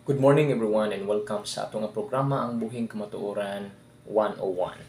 Good morning everyone and welcome sa atong nga programa ang Buhing Kamatuoran 101.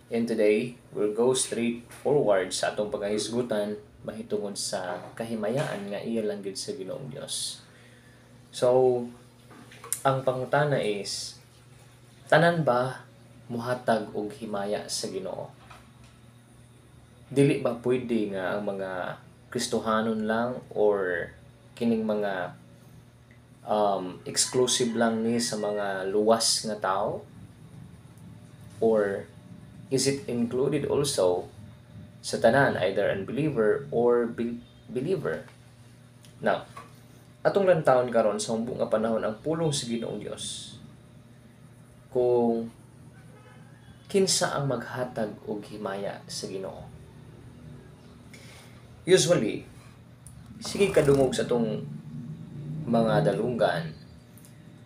And today, we'll go straight forward sa atong pagkahisgutan mahitungod sa kahimayaan nga iya lang gid sa Ginoong Dios. So, ang pangutana is tanan ba muhatag og himaya sa Ginoo? Dili ba pwede nga ang mga Kristohanon lang or kining mga exclusive lang ni sa mga luwas nga tao? Or is it included also sa tanan, either unbeliever or believer? Now, atong lantawon karon sa humbo nga panahon ang pulong sa Ginoong Dios. Kung kinsa ang maghatag og himaya sa Ginoo. Usually, sige kadungog sa tong mga dalunggan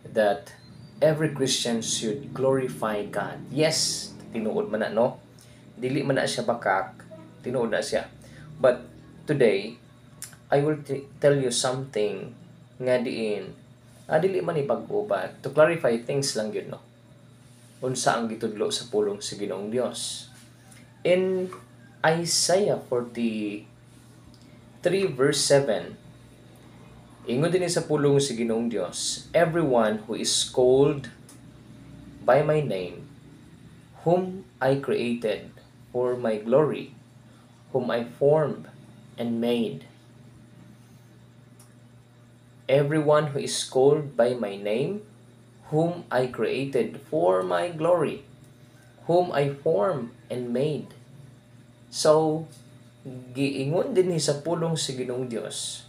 that every Christian should glorify God. Yes, tinuod man na, no? Dili man na siya bakak, tinuod na siya. But today, I will tell you something nga diin, dili man ipag-ubat. To clarify things lang yun, no? Unsa ang gitudlo sa pulong sa Ginoong Dios. In Isaiah 43 verse 7, ingon din sa pulong sa Ginoong Dios, everyone who is called by my name, whom I created for my glory, whom I formed and made. Everyone who is called by my name, whom I created for my glory, whom I formed and made. So, giingon din sa pulong sa Ginoong Dios,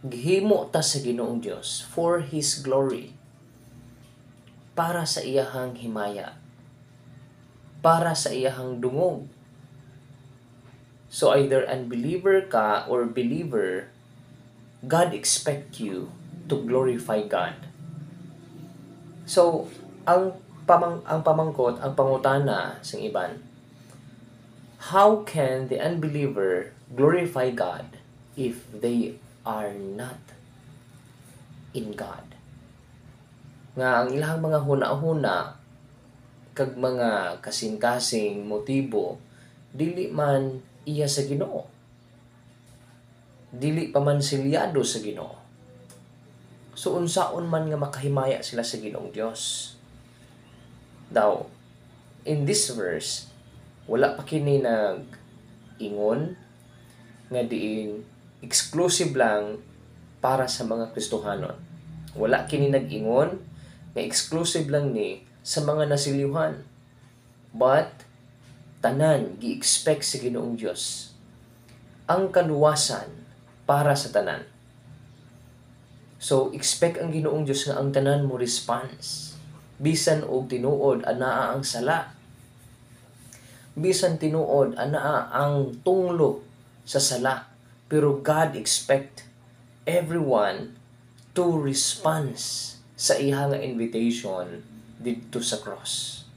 gihimo ta sa Ginoong Dios for His glory, para sa iyahang himaya, para sa iyahang dungog. So either unbeliever ka or believer, God expect you to glorify God. So ang pamangkot, ang pangutana sa iban, how can the unbeliever glorify God if they are not in God? Nga ang ilang mga huna-huna kag mga kasing-kasing motibo dili man iya sa Ginoo, dili pa man silyado sa Ginoo. So unsaon man nga makahimaya sila sa Ginoong Dios? Daw in this verse wala pa kini nag-ingon nga diin exclusive lang para sa mga Kristohanon. Wala kini nag-ingon nga exclusive lang ni sa mga nasiliuhan. But tanan gi-expect sa Ginoong Dios ang kaluwasan para sa tanan. So expect ang Ginoong Dios nga ang tanan mo response. Bisan og tinuod anaa ang sala. Bisan tinuod anaa ang tunglo sa sala. Pero God expect everyone to respond sa iha nga invitation didto sa cross.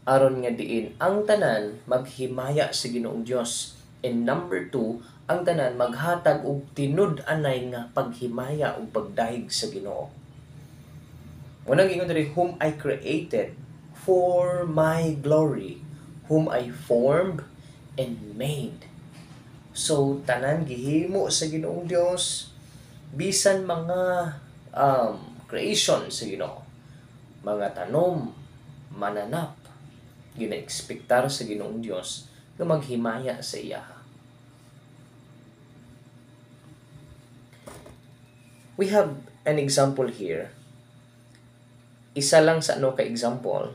Aron nga diin ang tanan maghimaya sa Ginoong Dios. And number 2, ang tanan maghatag og tinud-anay nga paghimaya ug pagdahig sa Ginoo. Unang ingon diri, whom I created for my glory, whom I formed and made. So tanan gihimo sa Ginoong Dios, bisan mga creation sa Ginoo, mga tanom, mananap, gina-ekspektar sa Ginoong Dios nga maghimaya sa iya. We have an example here. Isa lang sa ka example.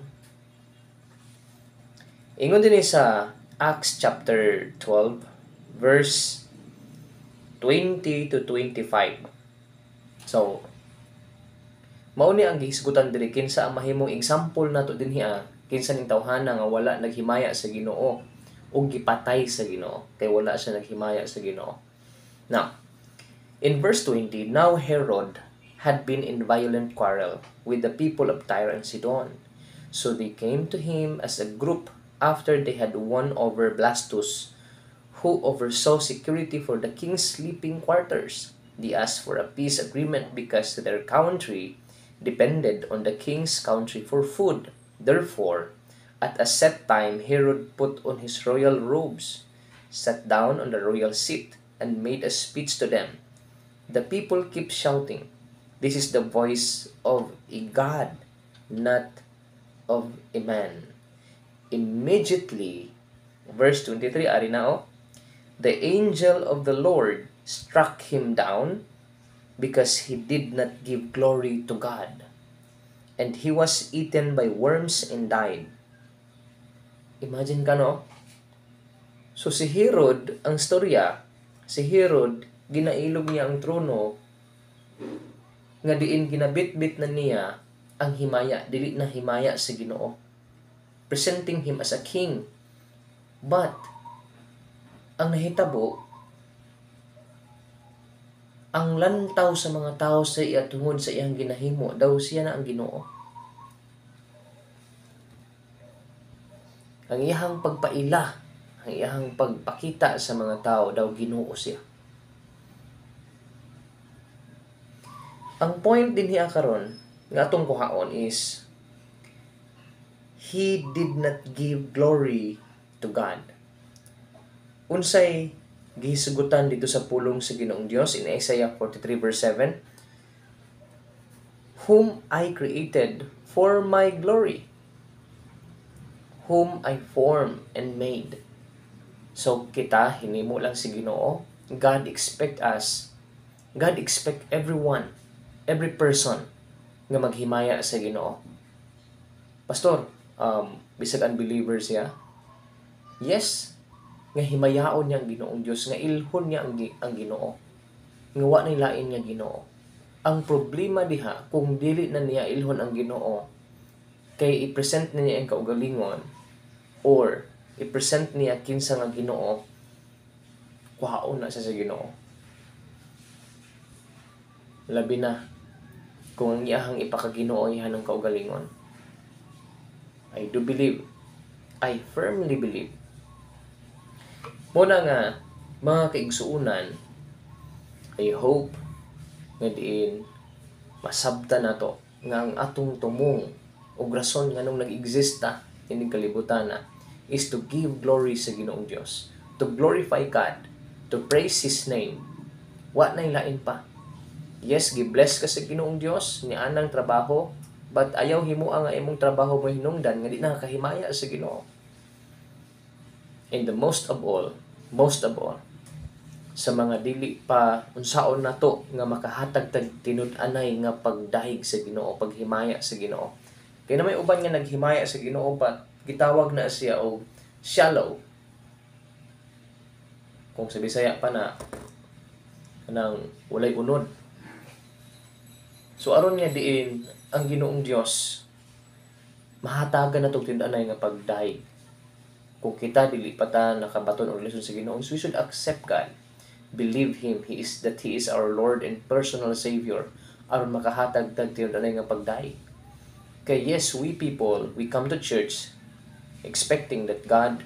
Ingon din sa Acts chapter 12 verse 20 to 25. So, mao ni ang gihisgutan diri kinsa ang mahimong example nato dinhi kinsa ning tawhana nga wala naghimaya sa Ginoo o gipatay sa Ginoo kay wala siya naghimaya sa Ginoo. Now, in verse 20, now Herod had been in violent quarrel with the people of Tyre and Sidon. So they came to him as a group after they had won over Blastus, who oversaw security for the king's sleeping quarters. They asked for a peace agreement because their country depended on the king's country for food. Therefore, at a set time, Herod put on his royal robes, sat down on the royal seat, and made a speech to them. The people keep shouting, "This is the voice of a God, not of a man." Immediately, verse 23, ari na oh, the angel of the Lord struck him down because he did not give glory to God. And he was eaten by worms and died. Imagine ka no? So si Herod, ang storya, si Herod, ginailog niya ang trono, nga diin ginabit-bit na niya ang himaya, dili na himaya sa Ginoo. Presenting him as a king. But, ang nahitabo, ang lantaw sa mga tao sa iya tungod sa iyang ginahimo, daw siya na ang Ginoo. Ang iyang pagpaila, ang iyang pagpakita sa mga tao, daw Ginoo siya. Ang point din niya karon nga atong kuhaon is, he did not give glory to God. Unsay gihisugutan dito sa pulong sa Ginoong Dios in Isaiah 43 verse 7, whom I created for my glory, whom I formed and made. So kita hinimo lang si Ginoo. God expect everyone, every person nga maghimaya sa Ginoo. Pastor, bisag unbeliever siya? Yes, nga himayaon niya ang Ginoong Dios, nga ilhon niya ang Ginoo, nga wa nay lain niya Ginoo. Ang problema diha, kung dili na niya ilhon ang Ginoo, kay i-present na niya ang kaugalingon, or i-present niya kinsa nga Ginoo, kuhaon na siya sa Ginoo. Labi na kung ang iyahang ipakaginoo iyan ang kaugalingon. I do believe, I firmly believe, muna nga, mga kaigsuunan, I hope nga diin masabta na to nga ang atong tumong o rason nga nung nag-exista ining kalibutan na is to give glory sa Ginoong Dios, to glorify God, to praise His name. Wa nay lain pa. Yes, gi-bless ka sa Ginoong Dios ni anang trabaho, but ayaw himuha nga imong trabaho mo hinungdan nga di nakahimaya sa Ginoo. And the most of all, sa mga dili pa unsaon nato nga makahatag tag tinud-anay nga pagdahig sa Ginoo, paghimaya sa Ginoo. Kaya na may uban nga naghimaya sa Ginoo pa gitawag na siya og shallow. Kung sa Bisaya pa na nang walay unod. So aron nga diin ang Ginoong Dios mahatagan na tong tinud-anay nga pagdahig. Kung kita dili pa ta nakabaton og relasyon sa Ginoo, we should accept God, believe Him, He is our Lord and personal Savior, aron makahatag tag tinud-anay nga pagdahig. Kay yes, we people, we come to church expecting that God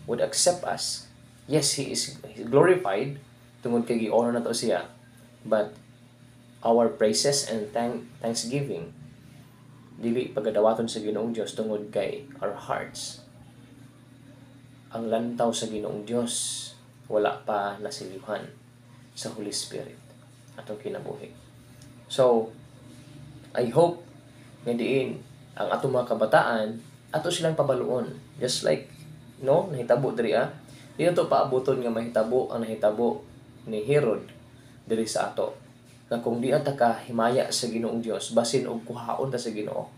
would accept us. Yes, He is glorified tungod kay gi-honor nato siya, but our praises and thanksgiving dili pagadawaton sa Ginoong Dios tungod kay our hearts. Ang lantaw sa Ginoong Dios wala pa nasilihan sa Holy Spirit atong kinabuhi. So, I hope nga diin ang atong mga kabataan ato silang pabaluon, just like nahitabo diri di na to paabuton nga mahitabo ang nahitabo ni Herod diri sa ato, na kung di ata ka himaya sa Ginoong Dios basin og kuhaon ta sa Ginoo.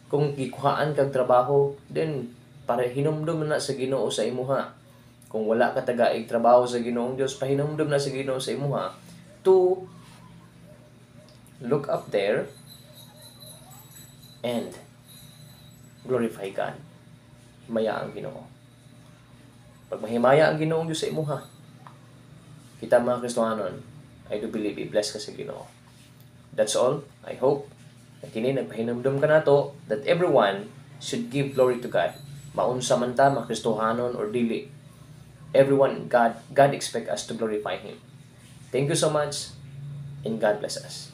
Kung gikuhaan kag trabaho, then para hinumdum na sa Ginoo sa imuha. Kung wala ka tagaig trabaho sa Ginoong Dios, pahinumdum na sa Ginoo sa imuha to look up there and glorify God. Himaya ang Ginoo. Pag mahimaya ang Ginoong Dios sa imuha, kita mga Kristohanon, I do believe i-bless ka sa Ginoo. That's all. I hope na kini nagpahinumdum ka nato that everyone should give glory to God. Maunsa man ta, makristohanon or dili. Everyone, God expect us to glorify Him. Thank you so much. and God bless us.